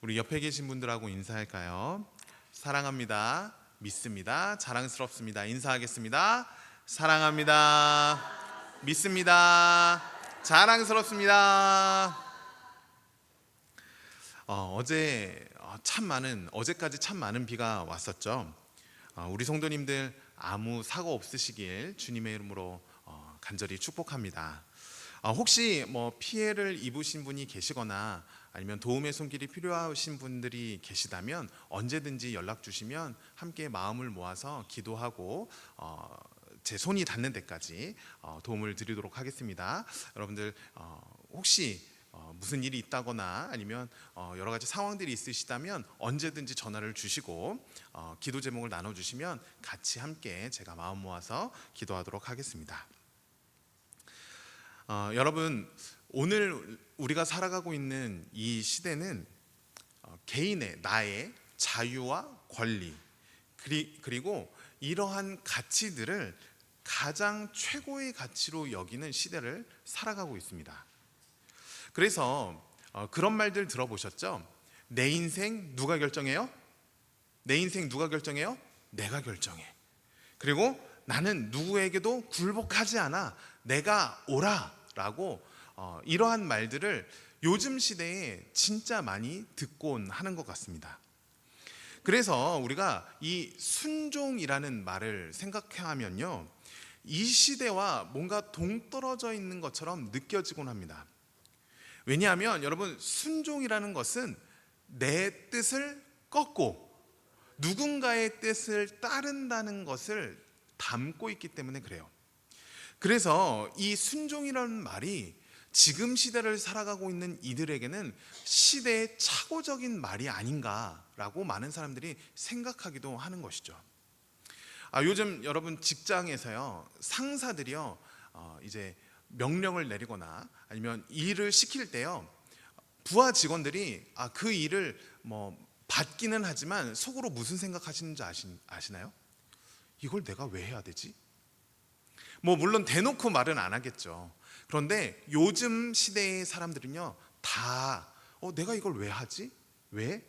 우리 옆에 계신 분들하고 인사할까요? 사랑합니다. 믿습니다. 자랑스럽습니다. 인사하겠습니다. 사랑합니다. 믿습니다. 자랑스럽습니다. 어제까지 참 많은 비가 왔었죠. 우리 성도님들 아무 사고 없으시길 주님의 이름으로 간절히 축복합니다. 혹시 피해를 입으신 분이 계시거나 아니면 도움의 손길이 필요하신 분들이 계시다면 언제든지 연락 주시면 함께 마음을 모아서 기도하고 제 손이 닿는 데까지 도움을 드리도록 하겠습니다. 여러분들 혹시 무슨 일이 있다거나 아니면 여러 가지 상황들이 있으시다면 언제든지 전화를 주시고 기도 제목을 나눠주시면 같이 함께 제가 마음 모아서 기도하도록 하겠습니다. 여러분, 오늘 우리가 살아가고 있는 이 시대는 개인의 나의 자유와 권리 그리고 이러한 가치들을 가장 최고의 가치로 여기는 시대를 살아가고 있습니다. 그래서 그런 말들 들어보셨죠? 내 인생 누가 결정해요? 내 인생 누가 결정해요? 내가 결정해. 그리고 나는 누구에게도 굴복하지 않아. 내가 오라 라고 이러한 말들을 요즘 시대에 진짜 많이 듣곤 하는 것 같습니다. 그래서 우리가 이 순종이라는 말을 생각하면요, 이 시대와 뭔가 동떨어져 있는 것처럼 느껴지곤 합니다. 왜냐하면 여러분, 순종이라는 것은 내 뜻을 꺾고 누군가의 뜻을 따른다는 것을 담고 있기 때문에 그래요. 그래서 이 순종이라는 말이 지금 시대를 살아가고 있는 이들에게는 시대의 착오적인 말이 아닌가라고 많은 사람들이 생각하기도 하는 것이죠. 요즘 여러분 직장에서요, 상사들이요 이제 명령을 내리거나 아니면 일을 시킬 때요, 부하 직원들이 그 일을 받기는 하지만 속으로 무슨 생각하시는지 아시나요? 이걸 내가 왜 해야 되지? 물론 대놓고 말은 안 하겠죠. 그런데 요즘 시대의 사람들은요, 다 내가 이걸 왜 하지? 왜?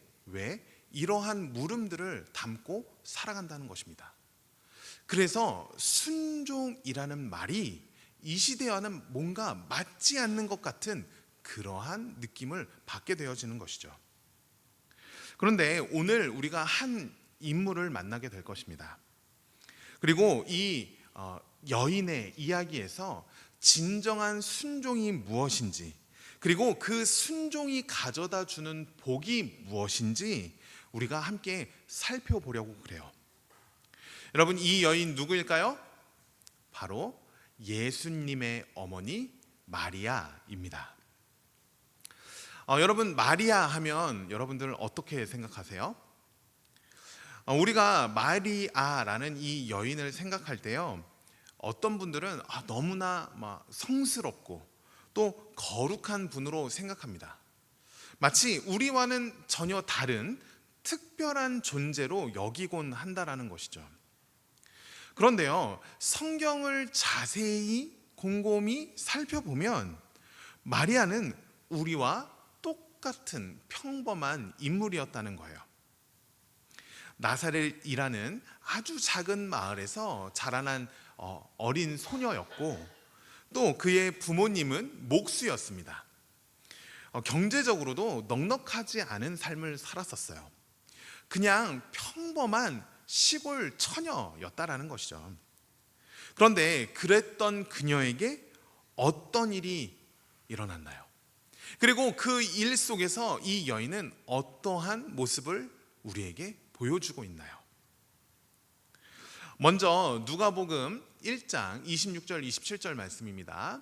이러한 물음들을 담고 살아간다는 것입니다. 그래서 순종이라는 말이 이 시대와는 뭔가 맞지 않는 것 같은 그러한 느낌을 받게 되어지는 것이죠. 그런데 오늘 우리가 한 인물을 만나게 될 것입니다. 그리고 이 여인의 이야기에서 진정한 순종이 무엇인지, 그리고 그 순종이 가져다 주는 복이 무엇인지 우리가 함께 살펴보려고 그래요. 여러분, 이 여인 누구일까요? 바로 예수님의 어머니 마리아입니다. 여러분, 마리아 하면 여러분들 어떻게 생각하세요? 우리가 마리아라는 이 여인을 생각할 때요, 어떤 분들은 너무나 성스럽고 또 거룩한 분으로 생각합니다. 마치 우리와는 전혀 다른 특별한 존재로 여기곤 한다라는 것이죠. 그런데요, 성경을 자세히 곰곰이 살펴보면 마리아는 우리와 똑같은 평범한 인물이었다는 거예요. 나사렛이라는 아주 작은 마을에서 자라난 어린 소녀였고, 또 그의 부모님은 목수였습니다. 경제적으로도 넉넉하지 않은 삶을 살았었어요. 그냥 평범한 시골 처녀였다라는 것이죠. 그런데 그랬던 그녀에게 어떤 일이 일어났나요? 그리고 그 일 속에서 이 여인은 어떠한 모습을 우리에게 보여주고 있나요? 먼저 누가복음 1장 26절 27절 말씀입니다.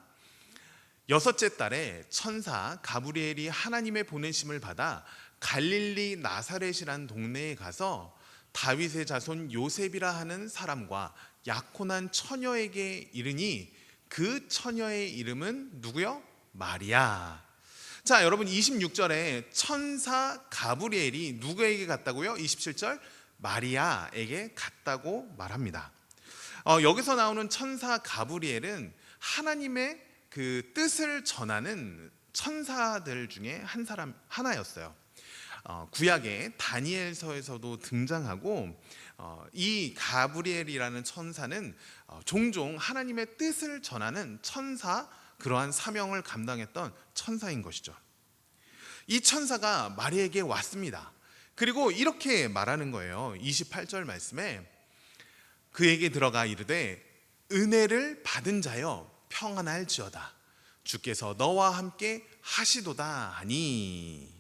여섯째 달에 천사 가브리엘이 하나님의 보내심을 받아 갈릴리 나사렛이란 동네에 가서 다윗의 자손 요셉이라 하는 사람과 약혼한 처녀에게 이르니 그 처녀의 이름은 누구요? 마리아. 자, 여러분, 26절에 천사 가브리엘이 누구에게 갔다고요? 27절 마리아에게 갔다고 말합니다. 여기서 나오는 천사 가브리엘은 하나님의 그 뜻을 전하는 천사들 중에 하나였어요. 구약의 다니엘서에서도 등장하고 이 가브리엘이라는 천사는 종종 하나님의 뜻을 전하는 천사, 그러한 사명을 감당했던 천사인 것이죠. 이 천사가 마리아에게 왔습니다. 그리고 이렇게 말하는 거예요. 28절 말씀에 그에게 들어가 이르되 은혜를 받은 자여 평안할지어다 주께서 너와 함께 하시도다 하니.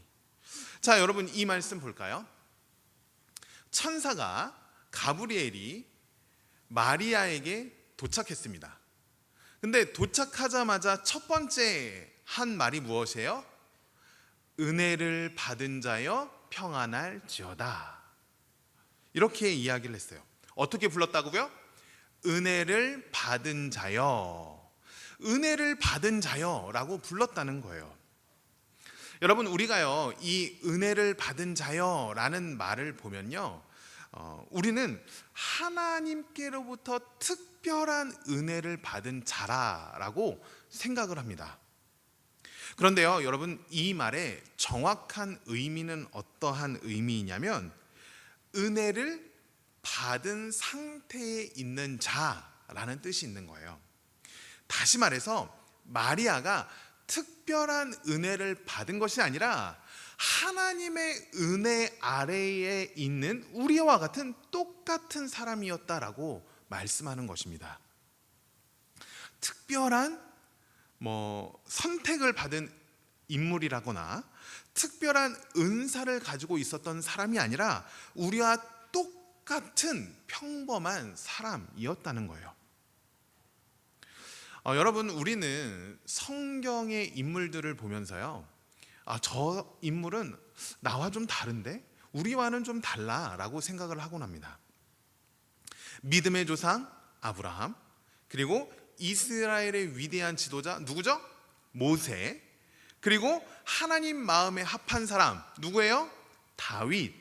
자, 여러분 이 말씀 볼까요? 천사가 가브리엘이 마리아에게 도착했습니다. 근데 도착하자마자 첫 번째 한 말이 무엇이에요? 은혜를 받은 자여 평안할지어다. 이렇게 이야기를 했어요. 어떻게 불렀다고요? 은혜를 받은 자여, 은혜를 받은 자여라고 불렀다는 거예요. 여러분, 우리가요 이 은혜를 받은 자여라는 말을 보면요, 우리는 하나님께로부터 특별한 은혜를 받은 자라라고 생각을 합니다. 그런데요, 여러분, 이 말의 정확한 의미는 어떠한 의미이냐면 은혜를 받은 상태에 있는 자라는 뜻이 있는 거예요. 다시 말해서 마리아가 특별한 은혜를 받은 것이 아니라 하나님의 은혜 아래에 있는 우리와 같은 똑같은 사람이었다라고 말씀하는 것입니다. 특별한 선택을 받은 인물이라거나 특별한 은사를 가지고 있었던 사람이 아니라 우리와 똑같은 평범한 사람이었다는 거예요. 여러분, 우리는 성경의 인물들을 보면서요, 저 인물은 나와 좀 다른데? 우리와는 좀 달라라고 생각을 하곤 합니다. 믿음의 조상 아브라함, 그리고 이스라엘의 위대한 지도자 누구죠? 모세. 그리고 하나님 마음에 합한 사람 누구예요? 다윗.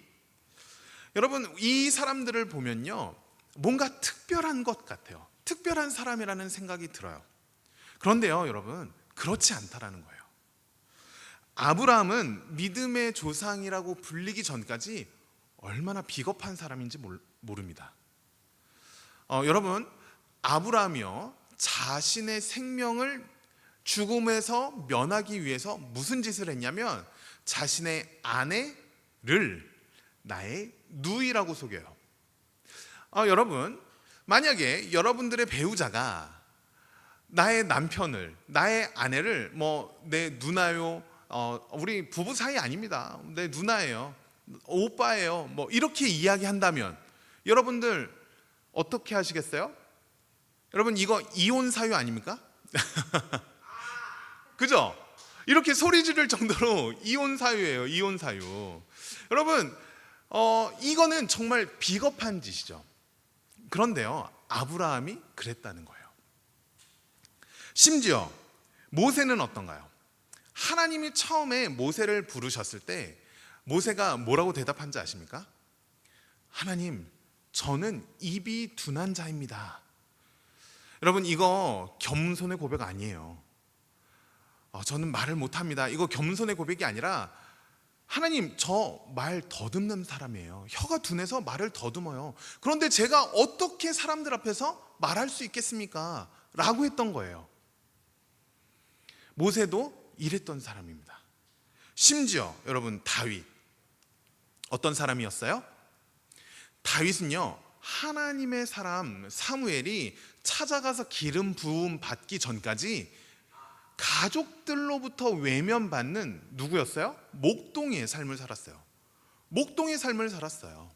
여러분, 이 사람들을 보면요, 뭔가 특별한 것 같아요. 특별한 사람이라는 생각이 들어요. 그런데요, 여러분, 그렇지 않다라는 거예요. 아브라함은 믿음의 조상이라고 불리기 전까지 얼마나 비겁한 사람인지 모릅니다. 여러분, 아브라함이요, 자신의 생명을 죽음에서 면하기 위해서 무슨 짓을 했냐면 자신의 아내를 나의 누이라고 속여요. 여러분, 만약에 여러분들의 배우자가 나의 남편을, 나의 아내를 내 누나요, 우리 부부 사이 아닙니다, 내 누나예요, 오빠예요, 이렇게 이야기한다면 여러분들 어떻게 하시겠어요? 여러분, 이거 이혼 사유 아닙니까? 그죠? 이렇게 소리 지를 정도로 이혼 사유예요, 이혼 사유. 여러분, 이거는 정말 비겁한 짓이죠. 그런데요, 아브라함이 그랬다는 거예요. 심지어 모세는 어떤가요? 하나님이 처음에 모세를 부르셨을 때 모세가 뭐라고 대답한지 아십니까? 하나님, 저는 입이 둔한 자입니다. 여러분, 이거 겸손의 고백 아니에요. 저는 말을 못합니다, 이거 겸손의 고백이 아니라 하나님, 저 말 더듬는 사람이에요. 혀가 둔해서 말을 더듬어요. 그런데 제가 어떻게 사람들 앞에서 말할 수 있겠습니까? 라고 했던 거예요. 모세도 이랬던 사람입니다. 심지어 여러분, 다윗 어떤 사람이었어요? 다윗은요, 하나님의 사람 사무엘이 찾아가서 기름 부음 받기 전까지 가족들로부터 외면받는 누구였어요? 목동이의 삶을 살았어요. 목동의 삶을 살았어요.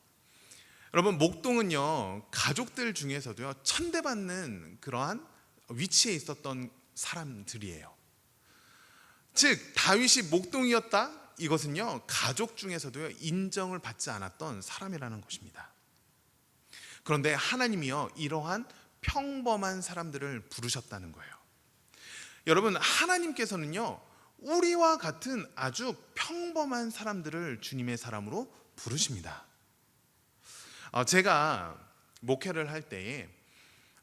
여러분, 목동은요, 가족들 중에서도요, 천대받는 그러한 위치에 있었던 사람들이에요. 즉, 다윗이 목동이었다, 이것은요, 가족 중에서도요, 인정을 받지 않았던 사람이라는 것입니다. 그런데 하나님이요, 이러한 평범한 사람들을 부르셨다는 거예요. 여러분, 하나님께서는요, 우리와 같은 아주 평범한 사람들을 주님의 사람으로 부르십니다. 제가 목회를 할 때에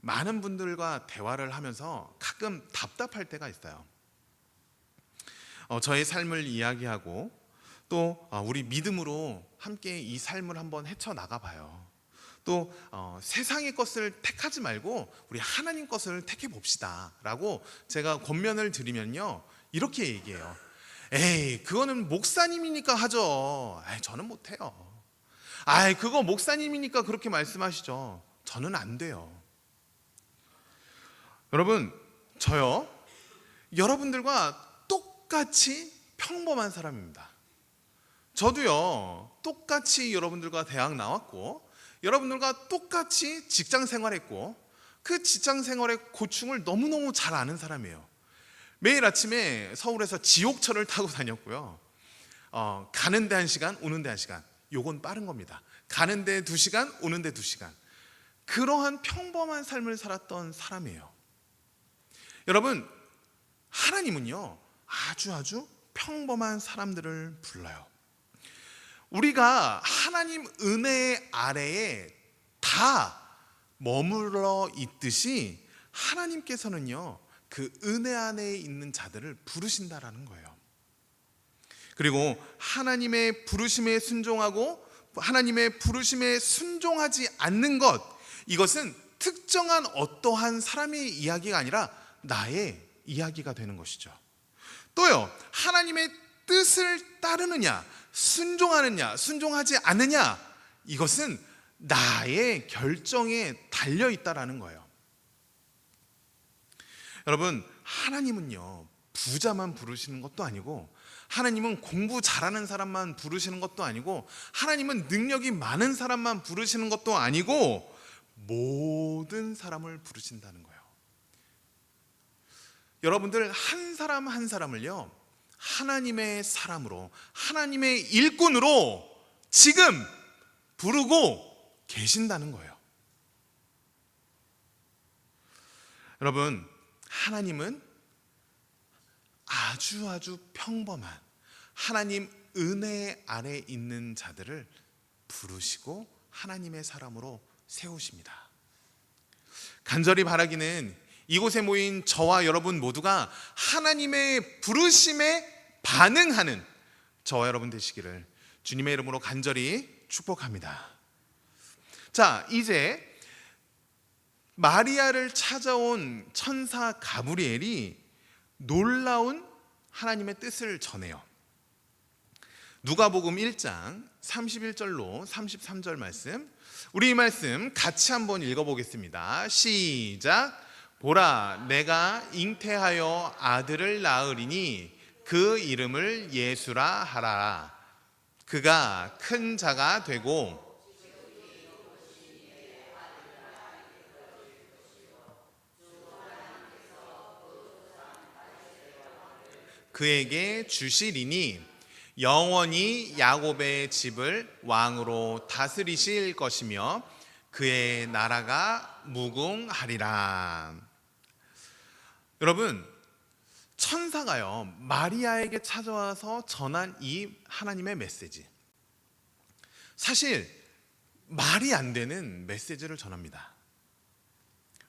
많은 분들과 대화를 하면서 가끔 답답할 때가 있어요. 저의 삶을 이야기하고 또 우리 믿음으로 함께 이 삶을 한번 헤쳐나가 봐요. 또 세상의 것을 택하지 말고 우리 하나님 것을 택해 봅시다 라고 제가 권면을 드리면요, 이렇게 얘기해요. 에이, 그거는 목사님이니까 하죠. 에이, 저는 못해요. 아이, 그거 목사님이니까 그렇게 말씀하시죠. 저는 안 돼요. 여러분, 저요, 여러분들과 똑같이 평범한 사람입니다. 저도요, 똑같이 여러분들과 대학 나왔고, 여러분들과 똑같이 직장 생활했고, 그 직장 생활의 고충을 너무너무 잘 아는 사람이에요. 매일 아침에 서울에서 지옥철을 타고 다녔고요. 가는데 1시간, 오는데 1시간. 요건 빠른 겁니다. 가는데 2시간, 오는데 2시간. 그러한 평범한 삶을 살았던 사람이에요. 여러분, 하나님은요, 아주 평범한 사람들을 불러요. 우리가 하나님 은혜 아래에 다 머물러 있듯이 하나님께서는요, 그 은혜 안에 있는 자들을 부르신다라는 거예요. 그리고 하나님의 부르심에 순종하고 하나님의 부르심에 순종하지 않는 것, 이것은 특정한 어떠한 사람의 이야기가 아니라 나의 이야기가 되는 것이죠. 또요, 하나님의 뜻을 따르느냐, 순종하느냐, 순종하지 않느냐, 이것은 나의 결정에 달려 있다라는 거예요. 여러분, 하나님은요, 부자만 부르시는 것도 아니고, 하나님은 공부 잘하는 사람만 부르시는 것도 아니고, 하나님은 능력이 많은 사람만 부르시는 것도 아니고, 모든 사람을 부르신다는 거예요. 여러분들 한 사람 한 사람을요, 하나님의 사람으로, 하나님의 일꾼으로 지금 부르고 계신다는 거예요. 여러분, 하나님은 아주 평범한 하나님 은혜 아래 있는 자들을 부르시고 하나님의 사람으로 세우십니다. 간절히 바라기는 이곳에 모인 저와 여러분 모두가 하나님의 부르심에 반응하는 저와 여러분 되시기를 주님의 이름으로 간절히 축복합니다. 자, 이제 마리아를 찾아온 천사 가브리엘이 놀라운 하나님의 뜻을 전해요. 누가복음 1장 31절로 33절 말씀, 우리 이 말씀 같이 한번 읽어보겠습니다. 시작. 보라, 내가 잉태하여 아들을 낳으리니 그 이름을 예수라 하라. 그가 큰 자가 되고 그에게 주시리니 영원히 야곱의 집을 왕으로 다스리실 것이며 그의 나라가 무궁하리라. 여러분, 천사가요, 마리아에게 찾아와서 전한 이 하나님의 메시지, 사실 말이 안 되는 메시지를 전합니다.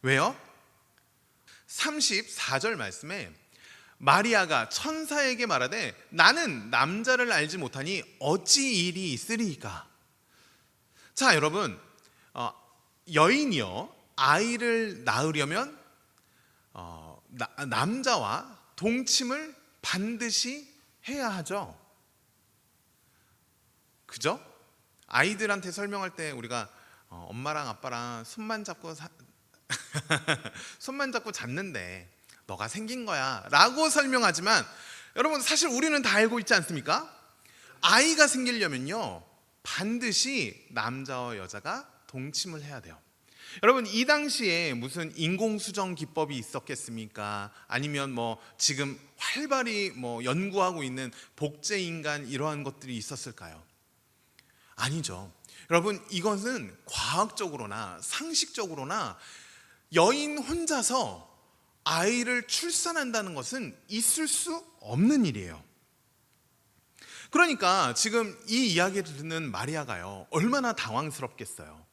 왜요? 34절 말씀에 마리아가 천사에게 말하되 나는 남자를 알지 못하니 어찌 일이 있으리이까. 자, 여러분, 여인이요, 아이를 낳으려면 남자와 동침을 반드시 해야 하죠. 그죠? 아이들한테 설명할 때 우리가 엄마랑 아빠랑 손만 잡고 손만 잡고 잤는데 너가 생긴 거야 라고 설명하지만, 여러분 사실 우리는 다 알고 있지 않습니까? 아이가 생기려면요, 반드시 남자와 여자가 동침을 해야 돼요. 여러분, 이 당시에 무슨 인공수정 기법이 있었겠습니까? 아니면 지금 활발히 연구하고 있는 복제인간 이러한 것들이 있었을까요? 아니죠. 여러분, 이것은 과학적으로나 상식적으로나 여인 혼자서 아이를 출산한다는 것은 있을 수 없는 일이에요. 그러니까 지금 이 이야기를 듣는 마리아가요, 얼마나 당황스럽겠어요.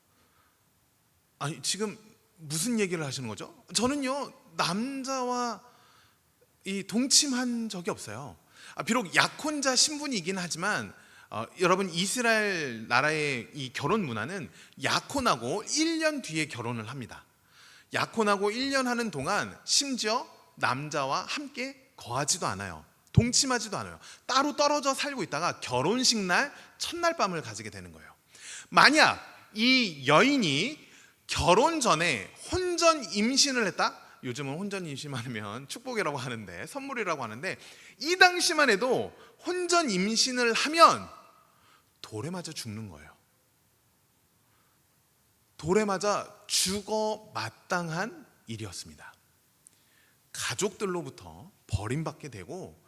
아니, 지금 무슨 얘기를 하시는 거죠? 저는요, 남자와 이 동침한 적이 없어요. 비록 약혼자 신분이긴 하지만 여러분, 이스라엘 나라의 이 결혼 문화는 약혼하고 1년 뒤에 결혼을 합니다. 약혼하고 1년 하는 동안 심지어 남자와 함께 거하지도 않아요. 동침하지도 않아요. 따로 떨어져 살고 있다가 결혼식 날 첫날 밤을 가지게 되는 거예요. 만약 이 여인이 결혼 전에 혼전 임신을 했다? 요즘은 혼전 임신하면 축복이라고 하는데, 선물이라고 하는데, 이 당시만 해도 혼전 임신을 하면 돌에 맞아 죽는 거예요. 돌에 맞아 죽어 마땅한 일이었습니다. 가족들로부터 버림받게 되고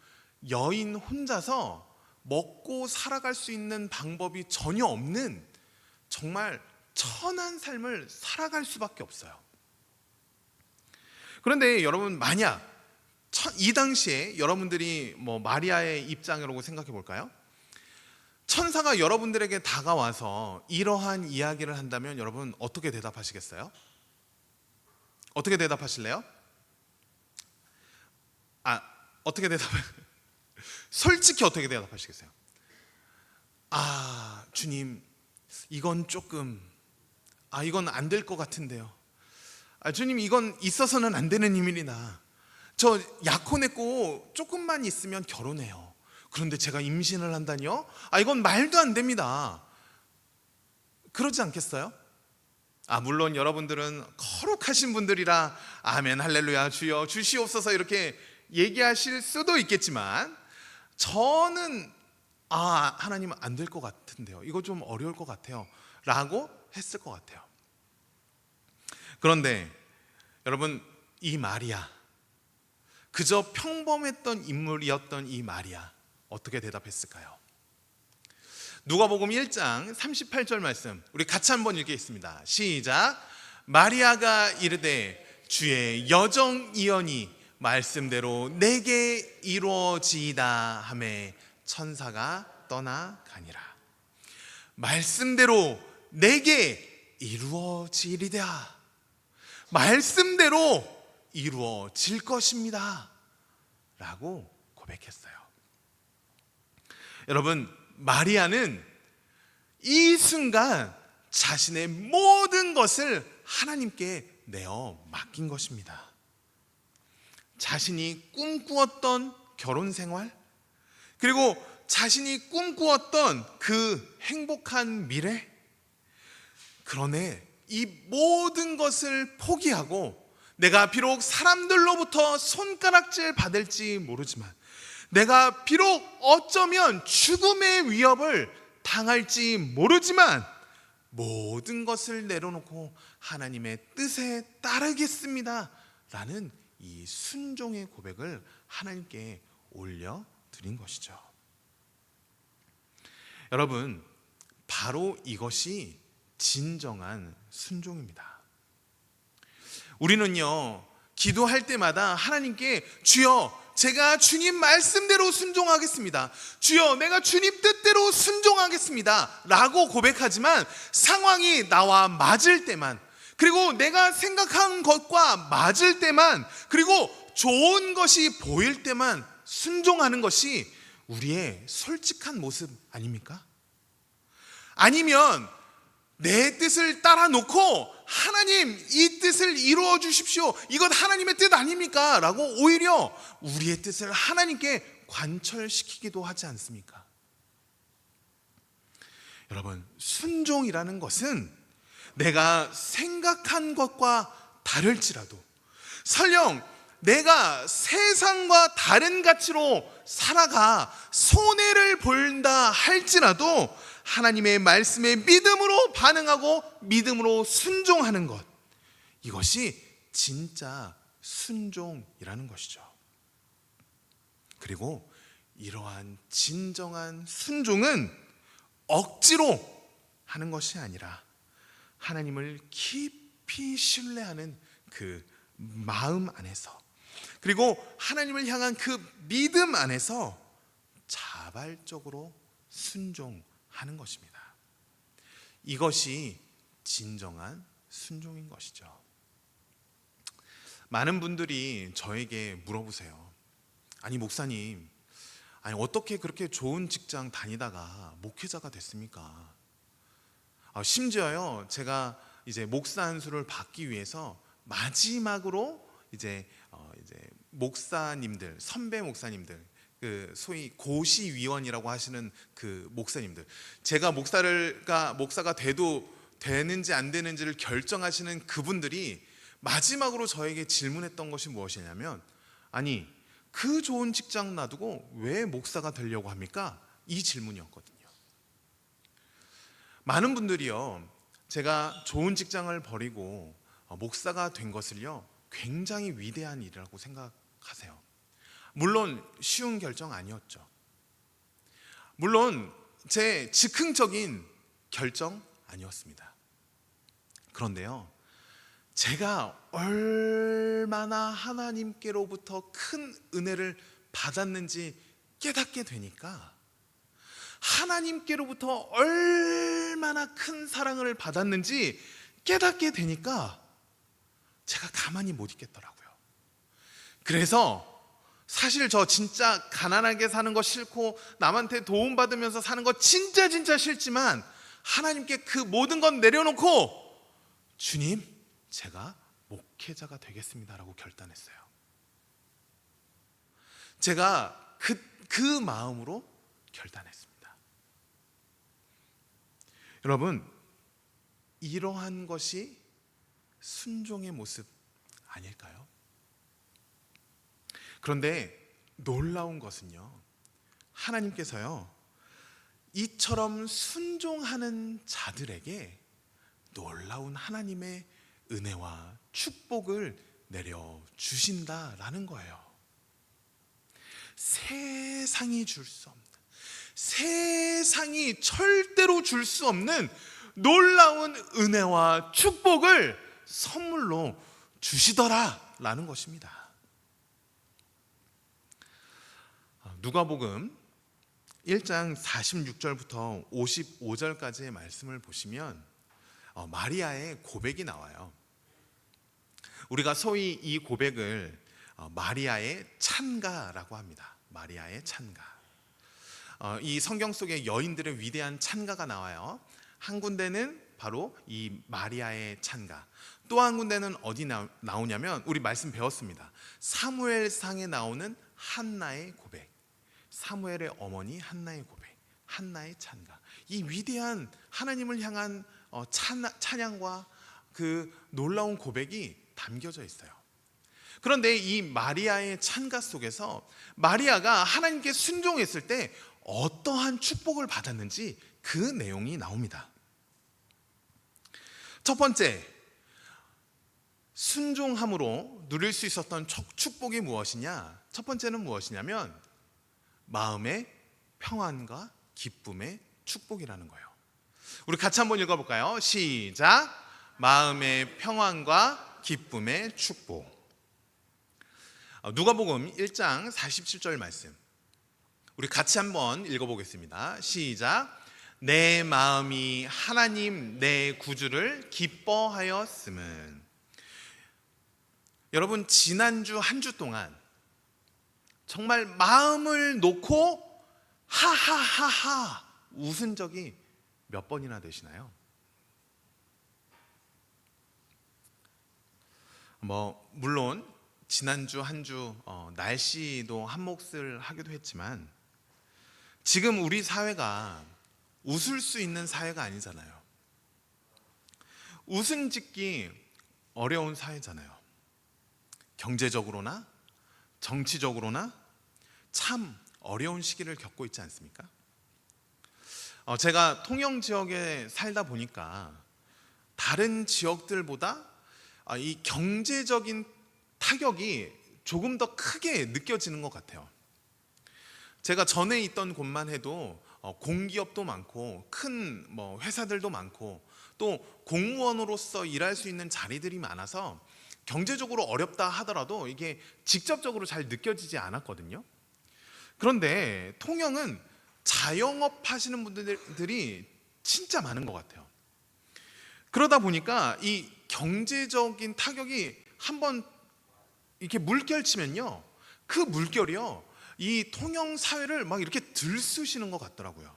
여인 혼자서 먹고 살아갈 수 있는 방법이 전혀 없는 정말 천한 삶을 살아갈 수밖에 없어요. 그런데 여러분, 만약 이 당시에 여러분들이 마리아의 입장이라고 생각해 볼까요? 천사가 여러분들에게 다가와서 이러한 이야기를 한다면 여러분 어떻게 대답하시겠어요? 어떻게 대답하실래요? 어떻게 솔직히 어떻게 대답하시겠어요? 주님, 이건 조금 이건 안 될 것 같은데요. 주님, 이건 있어서는 안 되는 일이나, 저 약혼했고 조금만 있으면 결혼해요. 그런데 제가 임신을 한다니요? 이건 말도 안 됩니다. 그러지 않겠어요? 물론 여러분들은 거룩하신 분들이라 아멘 할렐루야 주여 주시옵소서 이렇게 얘기하실 수도 있겠지만, 저는 하나님 안 될 것 같은데요, 이거 좀 어려울 것 같아요 라고 했을 것 같아요. 그런데 여러분, 이 마리아, 그저 평범했던 인물이었던 이 마리아, 어떻게 대답했을까요? 누가복음 1장 38절 말씀, 우리 같이 한번 읽겠습니다. 시작. 마리아가 이르되 주의 여정이여니 말씀대로 내게 이루어지이다 하매 천사가 떠나가니라. 말씀대로 내게 이루어지리다. 말씀대로 이루어질 것입니다 라고 고백했어요. 여러분, 마리아는 이 순간 자신의 모든 것을 하나님께 내어 맡긴 것입니다. 자신이 꿈꾸었던 결혼 생활, 그리고 자신이 꿈꾸었던 그 행복한 미래, 그러네 이 모든 것을 포기하고, 내가 비록 사람들로부터 손가락질 받을지 모르지만, 내가 비록 어쩌면 죽음의 위협을 당할지 모르지만, 모든 것을 내려놓고 하나님의 뜻에 따르겠습니다 라는 이 순종의 고백을 하나님께 올려드린 것이죠. 여러분, 바로 이것이 진정한 순종입니다. 우리는요, 기도할 때마다 하나님께 주여, 제가 주님 말씀대로 순종하겠습니다, 주여, 내가 주님 뜻대로 순종하겠습니다 라고 고백하지만, 상황이 나와 맞을 때만, 그리고 내가 생각한 것과 맞을 때만, 그리고 좋은 것이 보일 때만 순종하는 것이 우리의 솔직한 모습 아닙니까? 아니면 내 뜻을 따라 놓고 하나님, 이 뜻을 이루어 주십시오, 이것 하나님의 뜻 아닙니까? 라고 오히려 우리의 뜻을 하나님께 관철시키기도 하지 않습니까? 여러분, 순종이라는 것은 내가 생각한 것과 다를지라도, 설령 내가 세상과 다른 가치로 살아가 손해를 본다 할지라도 하나님의 말씀에 믿음으로 반응하고 믿음으로 순종하는 것, 이것이 진짜 순종이라는 것이죠. 그리고 이러한 진정한 순종은 억지로 하는 것이 아니라 하나님을 깊이 신뢰하는 그 마음 안에서, 그리고 하나님을 향한 그 믿음 안에서 자발적으로 순종하는 것입니다. 이것이 진정한 순종인 것이죠. 많은 분들이 저에게 물어보세요. 목사님, 아니 어떻게 그렇게 좋은 직장 다니다가 목회자가 됐습니까? 심지어요, 제가 이제 목사 안수를 받기 위해서 마지막으로 이제 목사님들, 선배 목사님들, 그 소위 고시위원이라고 하시는 그 목사님들, 제가 목사가 돼도 되는지 안 되는지를 결정하시는 그분들이 마지막으로 저에게 질문했던 것이 무엇이냐면, 아니 그 좋은 직장 놔두고 왜 목사가 되려고 합니까? 이 질문이었거든요. 많은 분들이요, 제가 좋은 직장을 버리고 목사가 된 것을요 굉장히 위대한 일이라고 생각하세요. 물론 쉬운 결정 아니었죠. 물론 제 즉흥적인 결정 아니었습니다. 그런데요, 제가 얼마나 하나님께로부터 큰 은혜를 받았는지 깨닫게 되니까, 하나님께로부터 얼마나 큰 사랑을 받았는지 깨닫게 되니까 제가 가만히 못 있겠더라고요. 그래서 사실 저 진짜 가난하게 사는 거 싫고 남한테 도움받으면서 사는 거 진짜 싫지만, 하나님께 그 모든 건 내려놓고 주님, 제가 목회자가 되겠습니다라고 결단했어요. 제가 그 마음으로 결단했습니다. 여러분, 이러한 것이 순종의 모습 아닐까요? 그런데 놀라운 것은요, 하나님께서요 이처럼 순종하는 자들에게 놀라운 하나님의 은혜와 축복을 내려주신다라는 거예요. 세상이 줄 수 없는, 세상이 절대로 줄 수 없는 놀라운 은혜와 축복을 선물로 주시더라라는 것입니다. 누가복음 1장 46절부터 55절까지의 말씀을 보시면 마리아의 고백이 나와요. 우리가 소위 이 고백을 마리아의 찬가라고 합니다. 마리아의 찬가. 이 성경 속에 여인들의 위대한 찬가가 나와요. 한 군데는 바로 이 마리아의 찬가, 또 한 군데는 어디 나오냐면, 우리 말씀 배웠습니다. 사무엘상에 나오는 한나의 고백, 사무엘의 어머니 한나의 고백, 한나의 찬가. 이 위대한 하나님을 향한 찬양과 그 놀라운 고백이 담겨져 있어요. 그런데 이 마리아의 찬가 속에서 마리아가 하나님께 순종했을 때 어떠한 축복을 받았는지 그 내용이 나옵니다. 첫 번째, 순종함으로 누릴 수 있었던 축복이 무엇이냐? 첫 번째는 무엇이냐면 마음의 평안과 기쁨의 축복이라는 거예요. 우리 같이 한번 읽어볼까요? 시작. 마음의 평안과 기쁨의 축복. 누가복음 1장 47절 말씀, 우리 같이 한번 읽어보겠습니다. 시작. 내 마음이 하나님 내 구주를 기뻐하였음은. 여러분, 지난주 한 주 동안 정말 마음을 놓고 하하하하 웃은 적이 몇 번이나 되시나요? 물론 지난주 한 주 날씨도 한 몫을 하기도 했지만, 지금 우리 사회가 웃을 수 있는 사회가 아니잖아요. 웃음 짓기 어려운 사회잖아요. 경제적으로나 정치적으로나 참 어려운 시기를 겪고 있지 않습니까? 제가 통영 지역에 살다 보니까 다른 지역들보다 이 경제적인 타격이 조금 더 크게 느껴지는 것 같아요. 제가 전에 있던 곳만 해도 공기업도 많고 큰 회사들도 많고 또 공무원으로서 일할 수 있는 자리들이 많아서 경제적으로 어렵다 하더라도 이게 직접적으로 잘 느껴지지 않았거든요. 그런데 통영은 자영업 하시는 분들이 진짜 많은 것 같아요. 그러다 보니까 이 경제적인 타격이 한번 이렇게 물결치면요, 그 물결이요 이 통영 사회를 막 이렇게 들쑤시는 것 같더라고요.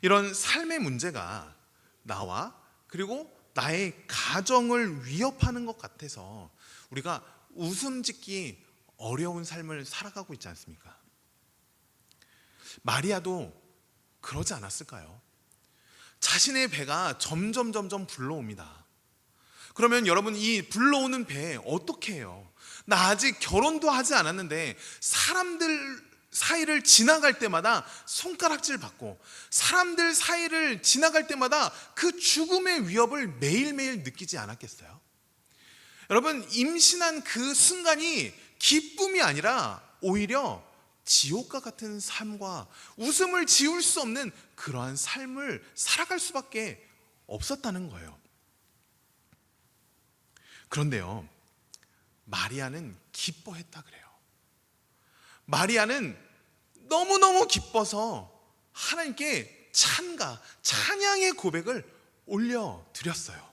이런 삶의 문제가 나와 그리고 나의 가정을 위협하는 것 같아서 우리가 웃음 짓기 어려운 삶을 살아가고 있지 않습니까? 마리아도 그러지 않았을까요? 자신의 배가 점점 불러옵니다. 그러면 여러분, 이 불러오는 배에 어떻게 해요? 나 아직 결혼도 하지 않았는데 사람들 사이를 지나갈 때마다 손가락질 받고, 사람들 사이를 지나갈 때마다 그 죽음의 위협을 매일매일 느끼지 않았겠어요? 여러분, 임신한 그 순간이 기쁨이 아니라 오히려 지옥과 같은 삶과 웃음을 지울 수 없는 그러한 삶을 살아갈 수밖에 없었다는 거예요. 그런데요, 마리아는 기뻐했다 그래요. 마리아는 너무너무 기뻐서 하나님께 찬양의 고백을 올려드렸어요.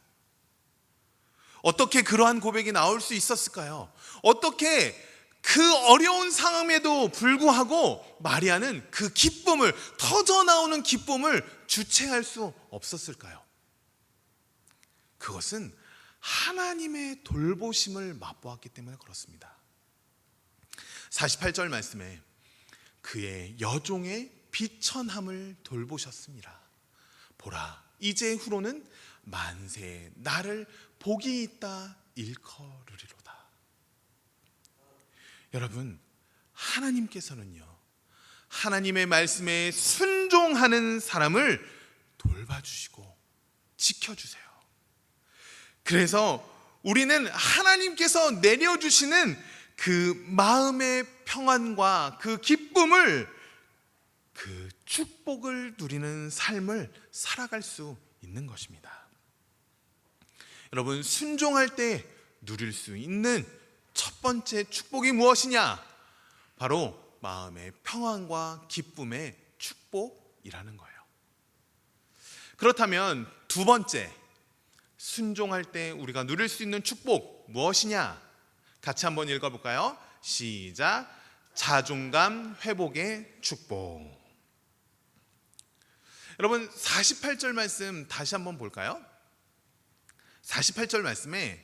어떻게 그러한 고백이 나올 수 있었을까요? 어떻게 그 어려운 상황에도 불구하고 마리아는 그 기쁨을, 터져나오는 기쁨을 주체할 수 없었을까요? 그것은 하나님의 돌보심을 맛보았기 때문에 그렇습니다. 48절 말씀에 그의 여종의 비천함을 돌보셨습니다. 보라, 이제 후로는 만세 나를 복이 있다 일컬으리로다. 여러분, 하나님께서는요, 하나님의 말씀에 순종하는 사람을 돌봐주시고 지켜주세요. 그래서 우리는 하나님께서 내려주시는 그 마음의 평안과 그 기쁨을, 그 축복을 누리는 삶을 살아갈 수 있는 것입니다. 여러분, 순종할 때 누릴 수 있는 첫 번째 축복이 무엇이냐? 바로 마음의 평안과 기쁨의 축복이라는 거예요. 그렇다면 두 번째, 순종할 때 우리가 누릴 수 있는 축복 무엇이냐? 같이 한번 읽어볼까요? 시작. 자존감 회복의 축복. 여러분, 48절 말씀 다시 한번 볼까요? 48절 말씀에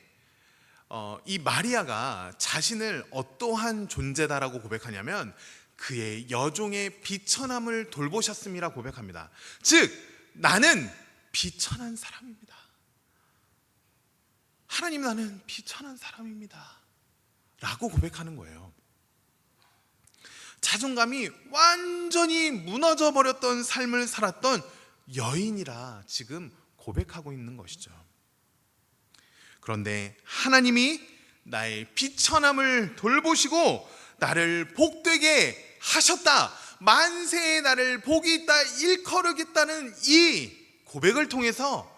이 마리아가 자신을 어떠한 존재다라고 고백하냐면 그의 여종의 비천함을 돌보셨음이라 고백합니다. 즉, 나는 비천한 사람입니다. 하나님, 나는 비천한 사람입니다 라고 고백하는 거예요. 자존감이 완전히 무너져 버렸던 삶을 살았던 여인이라 지금 고백하고 있는 것이죠. 그런데 하나님이 나의 비천함을 돌보시고 나를 복되게 하셨다, 만세에 나를 복이 있다 일컬으겠다는 이 고백을 통해서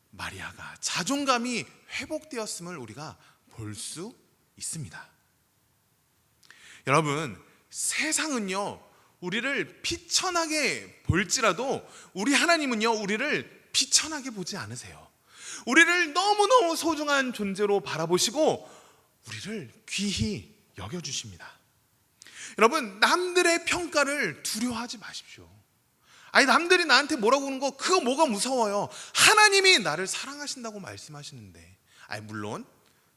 마리아가 자존감이 회복되었음을 우리가 볼 수 있습니다. 여러분, 세상은요 우리를 비천하게 볼지라도 우리 하나님은요 우리를 비천하게 보지 않으세요. 우리를 너무너무 소중한 존재로 바라보시고 우리를 귀히 여겨주십니다. 여러분, 남들의 평가를 두려워하지 마십시오. 아니, 남들이 나한테 뭐라고 하는 거 그거 뭐가 무서워요. 하나님이 나를 사랑하신다고 말씀하시는데, 아니 물론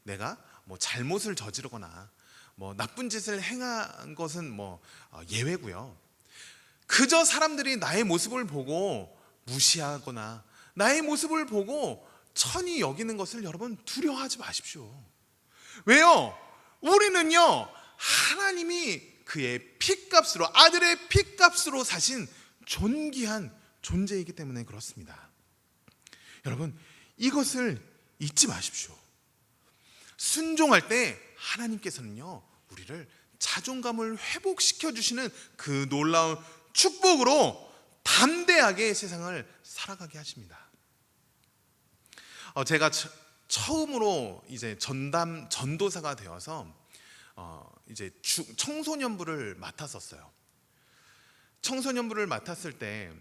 내가 뭐 잘못을 저지르거나 뭐 나쁜 짓을 행한 것은 예외고요. 그저 사람들이 나의 모습을 보고 무시하거나 나의 모습을 보고 천히 여기는 것을 여러분 두려워하지 마십시오. 왜요? 우리는요 하나님이 그의 피값으로, 아들의 피값으로 사신 존귀한 존재이기 때문에 그렇습니다. 여러분, 이것을 잊지 마십시오. 순종할 때 하나님께서는요 우리를 자존감을 회복시켜 주시는 그 놀라운 축복으로 담대하게 세상을 살아가게 하십니다. 제가 처음으로 이제 전도사가 되어서 이제 청소년부를 맡았었어요. 청소년부를 맡았을 때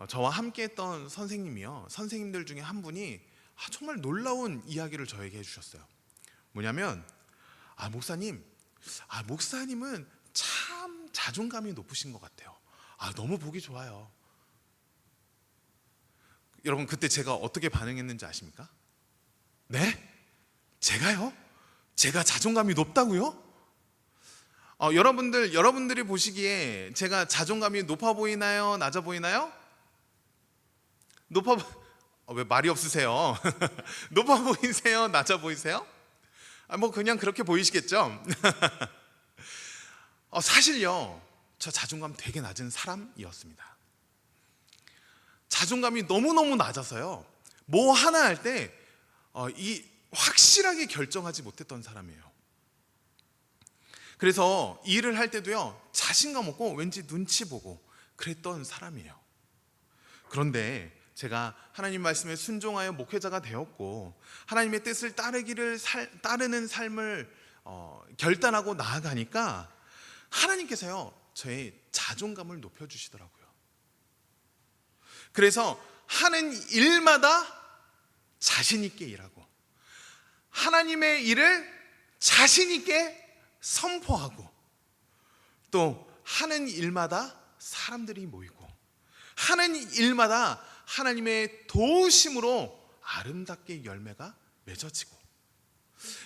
저와 함께했던 선생님들 중에 한 분이 정말 놀라운 이야기를 저에게 해주셨어요. 뭐냐면, 목사님, 목사님은 참 자존감이 높으신 것 같아요. 너무 보기 좋아요. 여러분, 그때 제가 어떻게 반응했는지 아십니까? 네? 제가요? 제가 자존감이 높다고요? 여러분들이 보시기에 제가 자존감이 높아 보이나요? 낮아 보이나요? 왜 말이 없으세요? 높아 보이세요? 낮아 보이세요? 그냥 그렇게 보이시겠죠? 사실요, 저 자존감 되게 낮은 사람이었습니다. 자존감이 너무너무 낮아서요, 뭐 하나 할 때 확실하게 결정하지 못했던 사람이에요. 그래서 일을 할 때도요, 자신감 없고 왠지 눈치 보고 그랬던 사람이에요. 그런데 제가 하나님 말씀에 순종하여 목회자가 되었고 하나님의 뜻을 따르는 삶을 결단하고 나아가니까 하나님께서요, 저의 자존감을 높여주시더라고요. 그래서 하는 일마다 자신 있게 일하고 하나님의 일을 자신 있게 선포하고, 또 하는 일마다 사람들이 모이고 하는 일마다 하나님의 도우심으로 아름답게 열매가 맺어지고,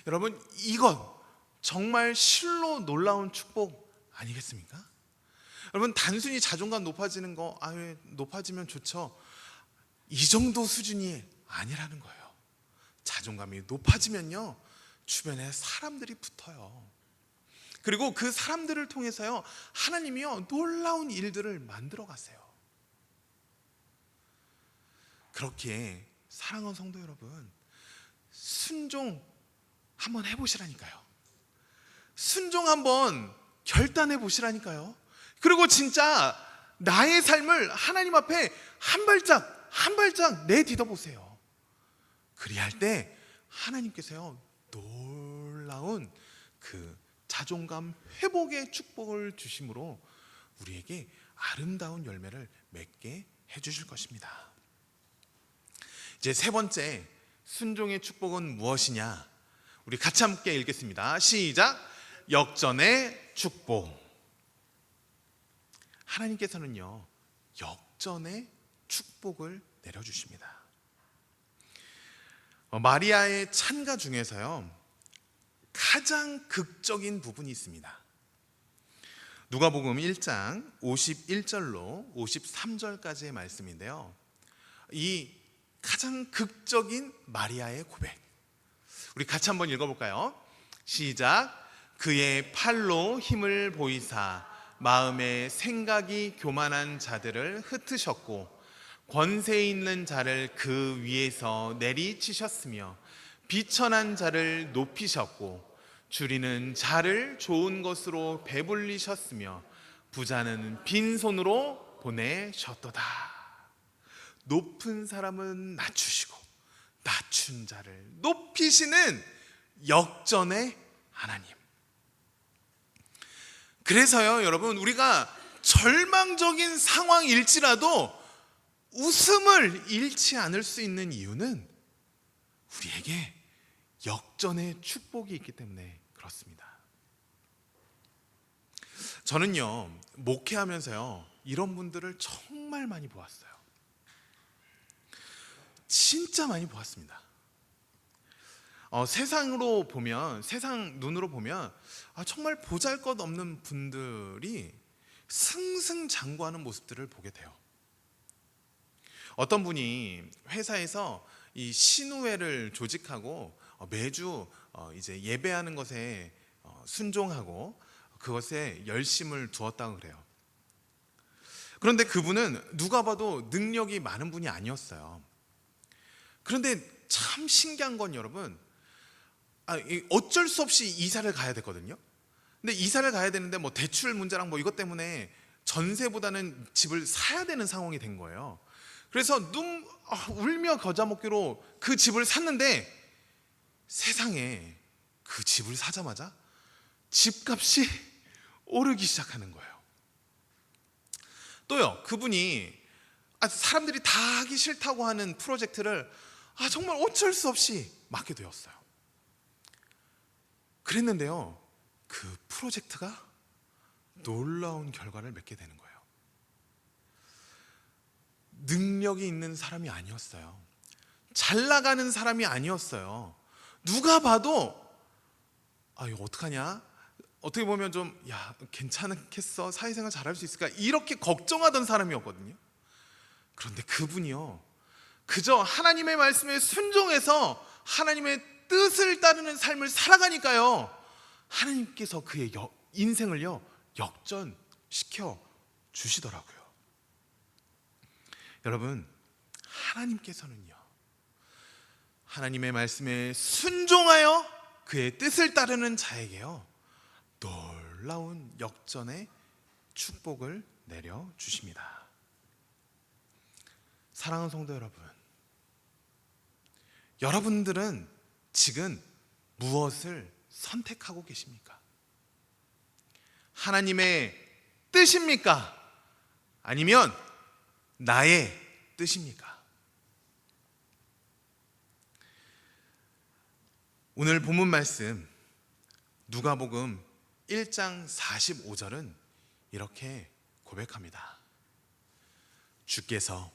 여러분, 이건 정말 실로 놀라운 축복 아니겠습니까? 여러분, 단순히 자존감 높아지는 거, 높아지면 좋죠, 이 정도 수준이 아니라는 거예요. 자존감이 높아지면요, 주변에 사람들이 붙어요. 그리고 그 사람들을 통해서요, 하나님이요, 놀라운 일들을 만들어 가세요. 그렇게 사랑하는 성도 여러분, 순종 한번 해보시라니까요. 순종 한번 결단해 보시라니까요. 그리고 진짜 나의 삶을 하나님 앞에 한 발짝 내딛어 보세요. 그리할 때 하나님께서요, 놀라운 그 자존감 회복의 축복을 주심으로 우리에게 아름다운 열매를 맺게 해주실 것입니다. 이제 세 번째, 순종의 축복은 무엇이냐? 우리 같이 함께 읽겠습니다. 시작. 역전의 축복. 하나님께서는요, 역전의 축복을 내려주십니다. 마리아의 찬가 중에서요, 가장 극적인 부분이 있습니다. 누가복음 1장 51절로 53절까지의 말씀인데요, 이 가장 극적인 마리아의 고백, 우리 같이 한번 읽어볼까요? 시작. 그의 팔로 힘을 보이사 마음에 생각이 교만한 자들을 흩으셨고 권세 있는 자를 그 위에서 내리치셨으며 비천한 자를 높이셨고 줄이는 자를 좋은 것으로 배불리셨으며 부자는 빈손으로 보내셨도다. 높은 사람은 낮추시고 낮춘 자를 높이시는 역전의 하나님. 그래서요, 여러분, 우리가 절망적인 상황일지라도 웃음을 잃지 않을 수 있는 이유는 우리에게 역전의 축복이 있기 때문에 그렇습니다. 저는요, 목회하면서요, 이런 분들을 정말 많이 보았어요. 진짜 많이 보았습니다. 세상으로 보면, 세상 눈으로 보면 정말 보잘것없는 분들이 승승장구하는 모습들을 보게 돼요. 어떤 분이 회사에서 이 신우회를 조직하고 매주 이제 예배하는 것에 순종하고 그것에 열심을 두었다고 그래요. 그런데 그분은 누가 봐도 능력이 많은 분이 아니었어요. 그런데 참 신기한 건 여러분, 어쩔 수 없이 이사를 가야 되거든요. 근데 이사를 가야 되는데 대출 문제랑 이것 때문에 전세보다는 집을 사야 되는 상황이 된 거예요. 그래서 울며 겨자 먹기로 그 집을 샀는데, 세상에 그 집을 사자마자 집값이 오르기 시작하는 거예요. 또요, 그분이 사람들이 다 하기 싫다고 하는 프로젝트를 정말 어쩔 수 없이 맡게 되었어요. 그랬는데요, 그 프로젝트가 놀라운 결과를 맺게 되는 거예요. 능력이 있는 사람이 아니었어요. 잘 나가는 사람이 아니었어요. 누가 봐도 이거 어떡하냐? 어떻게 보면 좀 괜찮겠어? 사회생활 잘할 수 있을까? 이렇게 걱정하던 사람이었거든요. 그런데 그분이요, 그저 하나님의 말씀에 순종해서 하나님의 뜻을 따르는 삶을 살아가니까요, 하나님께서 그의 인생을요 역전시켜 주시더라고요. 여러분, 하나님께서는요, 하나님의 말씀에 순종하여 그의 뜻을 따르는 자에게요 놀라운 역전의 축복을 내려 주십니다. 사랑하는 성도 여러분, 여러분들은 지금 무엇을 선택하고 계십니까? 하나님의 뜻입니까? 아니면 나의 뜻입니까? 오늘 본문 말씀 누가복음 1장 45절은 이렇게 고백합니다. 주께서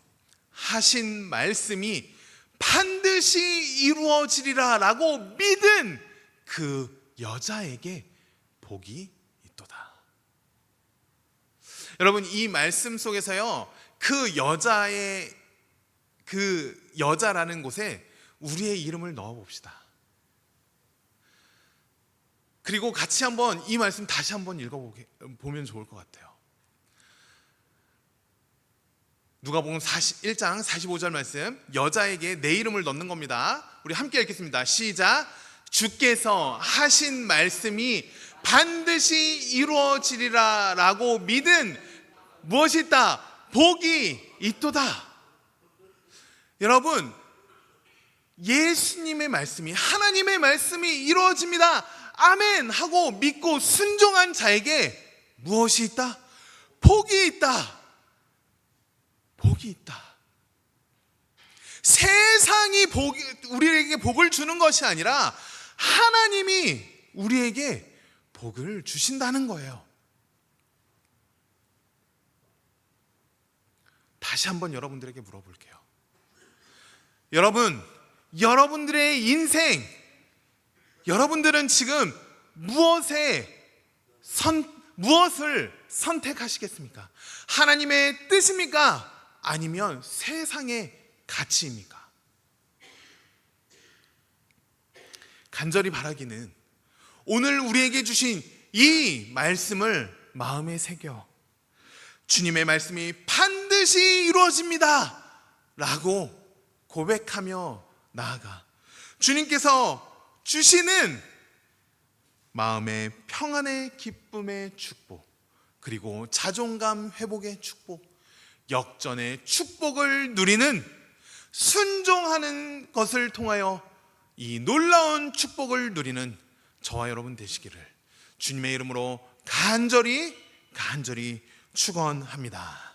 하신 말씀이 반드시 이루어지리라 라고 믿은 그 여자에게 복이 있도다. 여러분, 이 말씀 속에서요, 그 여자라는 곳에 우리의 이름을 넣어 봅시다. 그리고 같이 한번 이 말씀 다시 한번 읽어보면 좋을 것 같아요. 누가복음 1장 45절 말씀, 여자에게 내 이름을 넣는 겁니다. 우리 함께 읽겠습니다. 시작. 주께서 하신 말씀이 반드시 이루어지리라 라고 믿은 무엇이 있다? 복이 있도다. 여러분, 예수님의 말씀이, 하나님의 말씀이 이루어집니다. 아멘 하고 믿고 순종한 자에게 무엇이 있다? 복이 있다. 복이 있다. 세상이 우리에게 복을 주는 것이 아니라 하나님이 우리에게 복을 주신다는 거예요. 다시 한번 여러분들에게 물어볼게요. 여러분들의 인생, 여러분들은 지금 무엇을 선택하시겠습니까? 하나님의 뜻입니까? 아니면 세상의 가치입니까? 간절히 바라기는 오늘 우리에게 주신 이 말씀을 마음에 새겨 주님의 말씀이 반드시 이루어집니다 라고 고백하며 나아가 주님께서 주시는 마음의 평안의 기쁨의 축복, 그리고 자존감 회복의 축복, 역전의 축복을 누리는, 순종하는 것을 통하여 이 놀라운 축복을 누리는 저와 여러분 되시기를 주님의 이름으로 간절히 축원합니다.